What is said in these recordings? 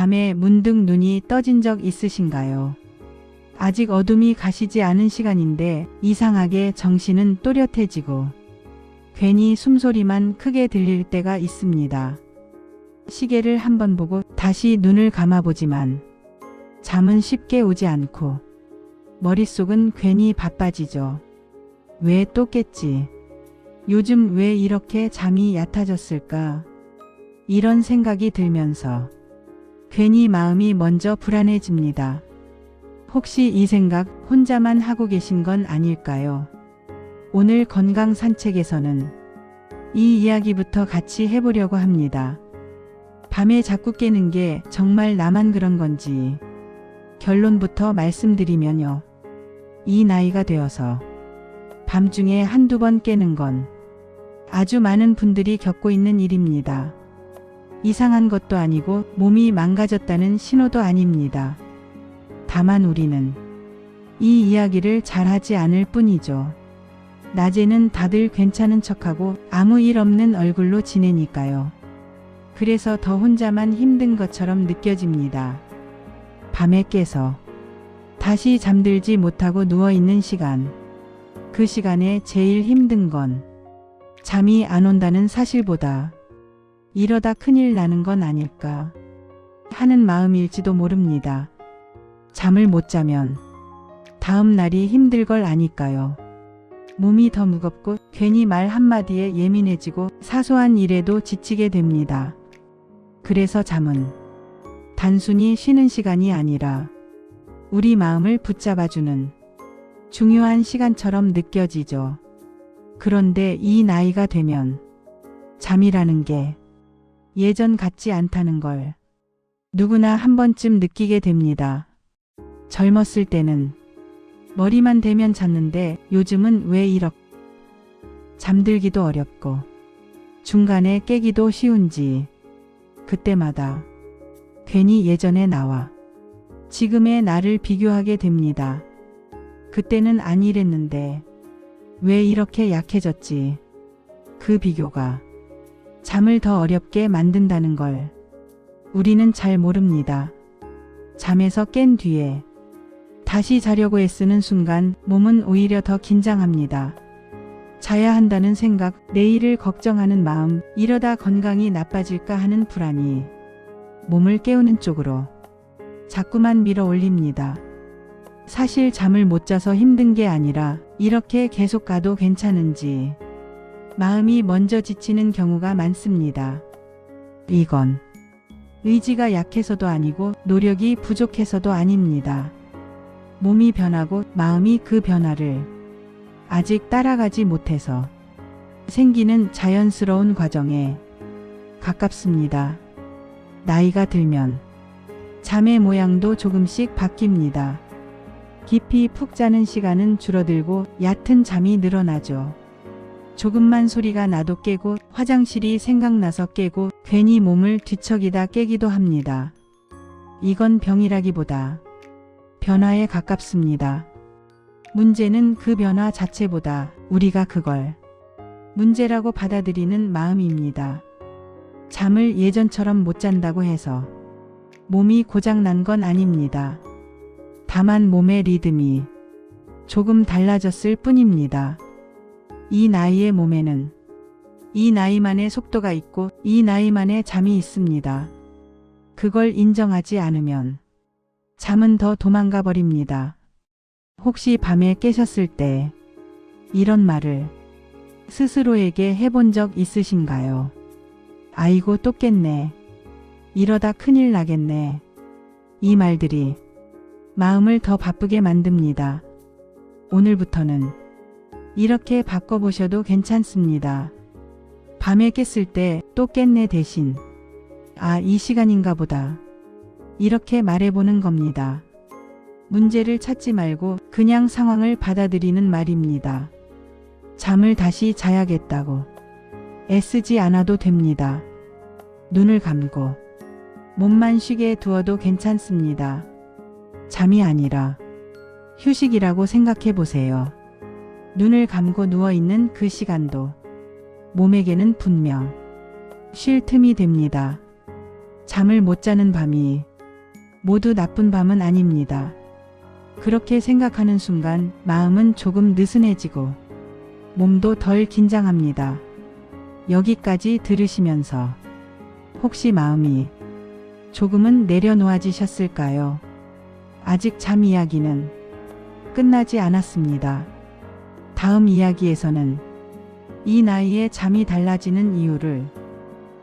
밤에 문득 눈이 떠진 적 있으신가요? 아직 어둠이 가시지 않은 시간인데 이상하게 정신은 또렷해지고 괜히 숨소리만 크게 들릴 때가 있습니다. 시계를 한번 보고 다시 눈을 감아보지만 잠은 쉽게 오지 않고 머릿속은 괜히 바빠지죠. 왜 또 깼지? 요즘 왜 이렇게 잠이 얕아졌을까? 이런 생각이 들면서 괜히 마음이 먼저 불안해집니다. 혹시 이 생각 혼자만 하고 계신 건 아닐까요? 오늘 건강 산책에서는 이 이야기부터 같이 해보려고 합니다. 밤에 자꾸 깨는 게 정말 나만 그런 건지 결론부터 말씀드리면요. 이 나이가 되어서 밤중에 한두 번 깨는 건 아주 많은 분들이 겪고 있는 일입니다. 이상한 것도 아니고 몸이 망가졌다는 신호도 아닙니다. 다만 우리는 이 이야기를 잘하지 않을 뿐이죠. 낮에는 다들 괜찮은 척하고 아무 일 없는 얼굴로 지내니까요. 그래서 더 혼자만 힘든 것처럼 느껴집니다. 밤에 깨서 다시 잠들지 못하고 누워있는 시간. 그 시간에 제일 힘든 건 잠이 안 온다는 사실보다 이러다 큰일 나는 건 아닐까 하는 마음일지도 모릅니다. 잠을 못 자면 다음 날이 힘들 걸 아니까요. 몸이 더 무겁고 괜히 말 한마디에 예민해지고 사소한 일에도 지치게 됩니다. 그래서 잠은 단순히 쉬는 시간이 아니라 우리 마음을 붙잡아주는 중요한 시간처럼 느껴지죠. 그런데 이 나이가 되면 잠이라는 게 예전 같지 않다는 걸 누구나 한 번쯤 느끼게 됩니다. 젊었을 때는 머리만 대면 잤는데 요즘은 왜 이렇게 잠들기도 어렵고 중간에 깨기도 쉬운지 그때마다 괜히 예전의 나와 지금의 나를 비교하게 됩니다. 그때는 안 이랬는데 왜 이렇게 약해졌지? 그 비교가 잠을 더 어렵게 만든다는 걸 우리는 잘 모릅니다. 잠에서 깬 뒤에 다시 자려고 애쓰는 순간 몸은 오히려 더 긴장합니다. 자야 한다는 생각, 내일을 걱정하는 마음, 이러다 건강이 나빠질까 하는 불안이 몸을 깨우는 쪽으로 자꾸만 밀어 올립니다. 사실 잠을 못 자서 힘든 게 아니라 이렇게 계속 가도 괜찮은지 마음이 먼저 지치는 경우가 많습니다. 이건 의지가 약해서도 아니고 노력이 부족해서도 아닙니다. 몸이 변하고 마음이 그 변화를 아직 따라가지 못해서 생기는 자연스러운 과정에 가깝습니다. 나이가 들면 잠의 모양도 조금씩 바뀝니다. 깊이 푹 자는 시간은 줄어들고 얕은 잠이 늘어나죠. 조금만 소리가 나도 깨고 화장실이 생각나서 깨고 괜히 몸을 뒤척이다 깨기도 합니다. 이건 병이라기보다 변화에 가깝습니다. 문제는 그 변화 자체보다 우리가 그걸 문제라고 받아들이는 마음입니다. 잠을 예전처럼 못 잔다고 해서 몸이 고장난 건 아닙니다. 다만 몸의 리듬이 조금 달라졌을 뿐입니다. 이 나이의 몸에는 이 나이만의 속도가 있고 이 나이만의 잠이 있습니다. 그걸 인정하지 않으면 잠은 더 도망가 버립니다. 혹시 밤에 깨셨을 때 이런 말을 스스로에게 해본 적 있으신가요? 아이고 또 깼네. 이러다 큰일 나겠네. 이 말들이 마음을 더 바쁘게 만듭니다. 오늘부터는 이렇게 바꿔보셔도 괜찮습니다. 밤에 깼을 때 또 깼네 대신 아, 이 시간인가 보다. 이렇게 말해보는 겁니다. 문제를 찾지 말고 그냥 상황을 받아들이는 말입니다. 잠을 다시 자야겠다고 애쓰지 않아도 됩니다. 눈을 감고 몸만 쉬게 두어도 괜찮습니다. 잠이 아니라 휴식이라고 생각해 보세요. 눈을 감고 누워있는 그 시간도 몸에게는 분명 쉴 틈이 됩니다. 잠을 못 자는 밤이 모두 나쁜 밤은 아닙니다. 그렇게 생각하는 순간 마음은 조금 느슨해지고 몸도 덜 긴장합니다. 여기까지 들으시면서 혹시 마음이 조금은 내려놓아지셨을까요? 아직 잠 이야기는 끝나지 않았습니다. 다음 이야기에서는 이 나이에 잠이 달라지는 이유를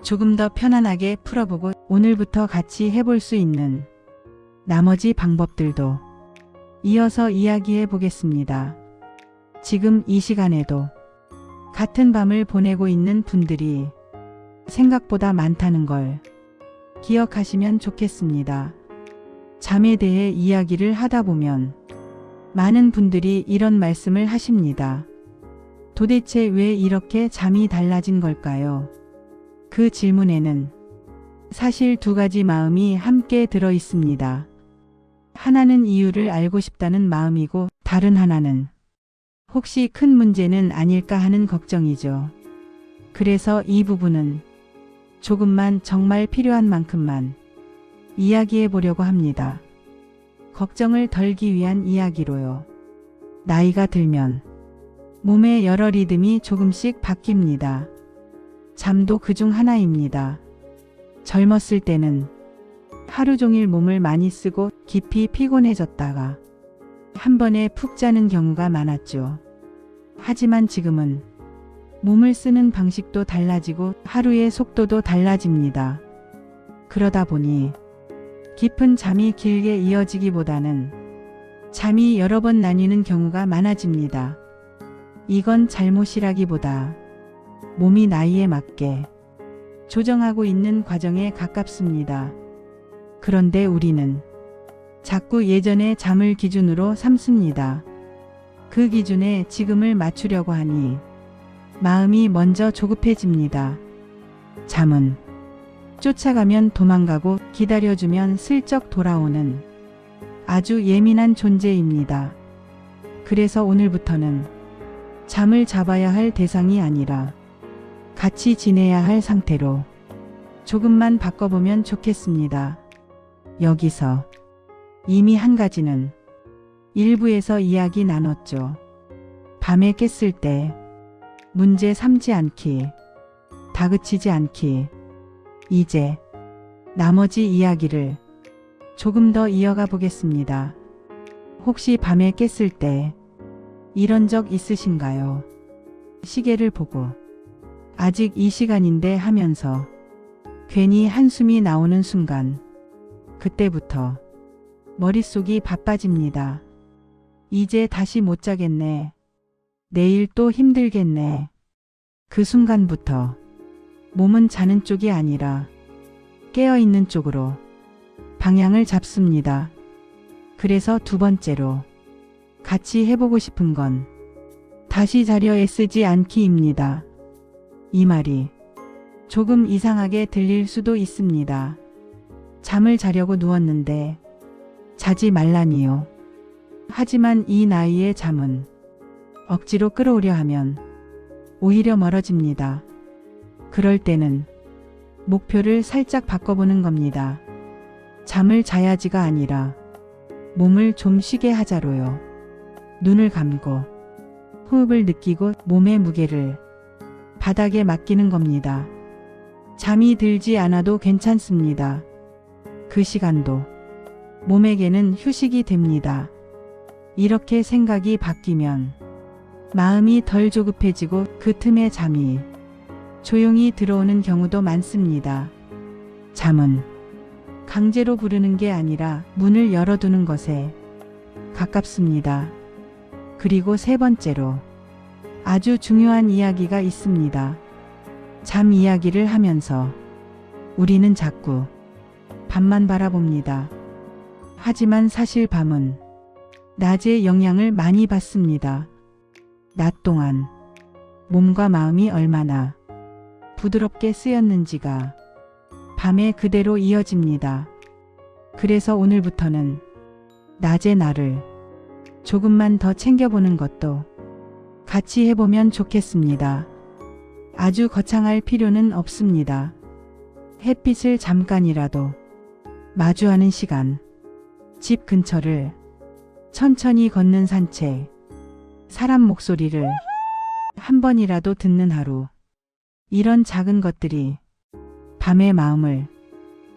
조금 더 편안하게 풀어보고 오늘부터 같이 해볼 수 있는 나머지 방법들도 이어서 이야기해 보겠습니다. 지금 이 시간에도 같은 밤을 보내고 있는 분들이 생각보다 많다는 걸 기억하시면 좋겠습니다. 잠에 대해 이야기를 하다 보면 많은 분들이 이런 말씀을 하십니다. 도대체 왜 이렇게 잠이 달라진 걸까요? 그 질문에는 사실 두 가지 마음이 함께 들어 있습니다. 하나는 이유를 알고 싶다는 마음이고 다른 하나는 혹시 큰 문제는 아닐까 하는 걱정이죠. 그래서 이 부분은 조금만 정말 필요한 만큼만 이야기해 보려고 합니다. 걱정을 덜기 위한 이야기로요. 나이가 들면 몸의 여러 리듬이 조금씩 바뀝니다. 잠도 그중 하나입니다. 젊었을 때는 하루 종일 몸을 많이 쓰고 깊이 피곤해졌다가 한 번에 푹 자는 경우가 많았죠. 하지만 지금은 몸을 쓰는 방식도 달라지고 하루의 속도도 달라집니다. 그러다 보니 깊은 잠이 길게 이어지기보다는 잠이 여러 번 나뉘는 경우가 많아집니다. 이건 잘못이라기보다 몸이 나이에 맞게 조정하고 있는 과정에 가깝습니다. 그런데 우리는 자꾸 예전의 잠을 기준으로 삼습니다. 그 기준에 지금을 맞추려고 하니 마음이 먼저 조급해집니다. 잠은 쫓아가면 도망가고 기다려주면 슬쩍 돌아오는 아주 예민한 존재입니다. 그래서 오늘부터는 잠을 잡아야 할 대상이 아니라 같이 지내야 할 상태로 조금만 바꿔보면 좋겠습니다. 여기서 이미 한 가지는 일부에서 이야기 나눴죠. 밤에 깼을 때 문제 삼지 않기, 다그치지 않기. 이제 나머지 이야기를 조금 더 이어가 보겠습니다. 혹시 밤에 깼을 때 이런 적 있으신가요? 시계를 보고 아직 이 시간인데 하면서 괜히 한숨이 나오는 순간 그때부터 머릿속이 바빠집니다. 이제 다시 못 자겠네. 내일 또 힘들겠네. 그 순간부터 몸은 자는 쪽이 아니라 깨어있는 쪽으로 방향을 잡습니다. 그래서 두 번째로 같이 해보고 싶은 건 다시 자려 애쓰지 않기입니다. 이 말이 조금 이상하게 들릴 수도 있습니다. 잠을 자려고 누웠는데 자지 말라니요. 하지만 이 나이의 잠은 억지로 끌어오려 하면 오히려 멀어집니다. 그럴 때는 목표를 살짝 바꿔보는 겁니다. 잠을 자야지가 아니라 몸을 좀 쉬게 하자로요. 눈을 감고 호흡을 느끼고 몸의 무게를 바닥에 맡기는 겁니다. 잠이 들지 않아도 괜찮습니다. 그 시간도 몸에게는 휴식이 됩니다. 이렇게 생각이 바뀌면 마음이 덜 조급해지고 그 틈에 잠이 조용히 들어오는 경우도 많습니다. 잠은 강제로 부르는 게 아니라 문을 열어두는 것에 가깝습니다. 그리고 세 번째로 아주 중요한 이야기가 있습니다. 잠 이야기를 하면서 우리는 자꾸 밤만 바라봅니다. 하지만 사실 밤은 낮에 영향을 많이 받습니다. 낮 동안 몸과 마음이 얼마나 부드럽게 쓰였는지가 밤에 그대로 이어집니다. 그래서 오늘부터는 낮의 나를 조금만 더 챙겨보는 것도 같이 해보면 좋겠습니다. 아주 거창할 필요는 없습니다. 햇빛을 잠깐이라도 마주하는 시간, 집 근처를 천천히 걷는 산책, 사람 목소리를 한 번이라도 듣는 하루. 이런 작은 것들이 밤의 마음을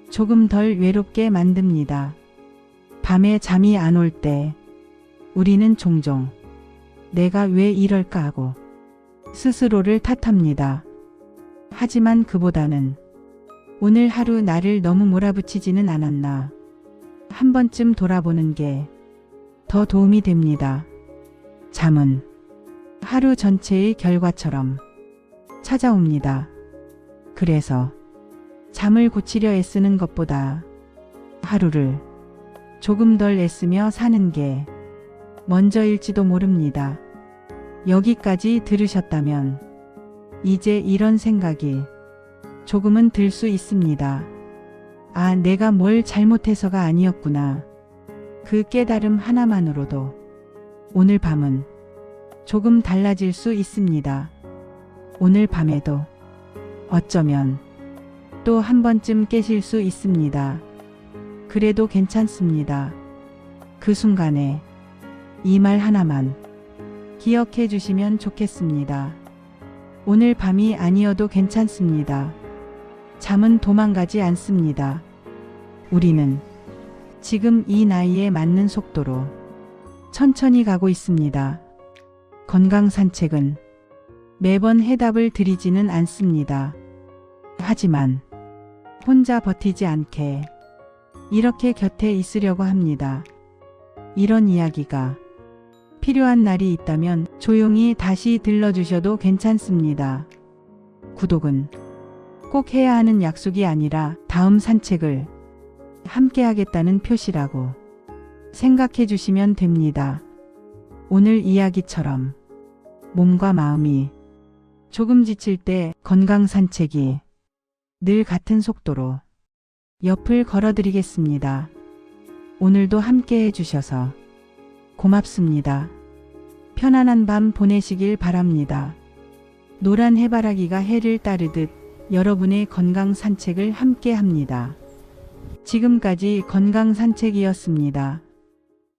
조금 덜 외롭게 만듭니다. 밤에 잠이 안 올 때 우리는 종종 내가 왜 이럴까 하고 스스로를 탓합니다. 하지만 그보다는 오늘 하루 나를 너무 몰아붙이지는 않았나 한 번쯤 돌아보는 게 더 도움이 됩니다. 잠은 하루 전체의 결과처럼 찾아옵니다. 그래서 잠을 고치려 애쓰는 것보다 하루를 조금 덜 애쓰며 사는 게 먼저일지도 모릅니다. 여기까지 들으셨다면 이제 이런 생각이 조금은 들 수 있습니다. 아, 내가 뭘 잘못해서가 아니었구나. 그 깨달음 하나만으로도 오늘 밤은 조금 달라질 수 있습니다. 오늘 밤에도 어쩌면 또 한 번쯤 깨실 수 있습니다. 그래도 괜찮습니다. 그 순간에 이 말 하나만 기억해 주시면 좋겠습니다. 오늘 밤이 아니어도 괜찮습니다. 잠은 도망가지 않습니다. 우리는 지금 이 나이에 맞는 속도로 천천히 가고 있습니다. 건강 산책은 매번 해답을 드리지는 않습니다. 하지만 혼자 버티지 않게 이렇게 곁에 있으려고 합니다. 이런 이야기가 필요한 날이 있다면 조용히 다시 들러주셔도 괜찮습니다. 구독은 꼭 해야 하는 약속이 아니라 다음 산책을 함께 하겠다는 표시라고 생각해 주시면 됩니다. 오늘 이야기처럼 몸과 마음이 조금 지칠 때 건강 산책이 늘 같은 속도로 옆을 걸어드리겠습니다. 오늘도 함께 해주셔서 고맙습니다. 편안한 밤 보내시길 바랍니다. 노란 해바라기가 해를 따르듯 여러분의 건강 산책을 함께 합니다. 지금까지 건강 산책이었습니다.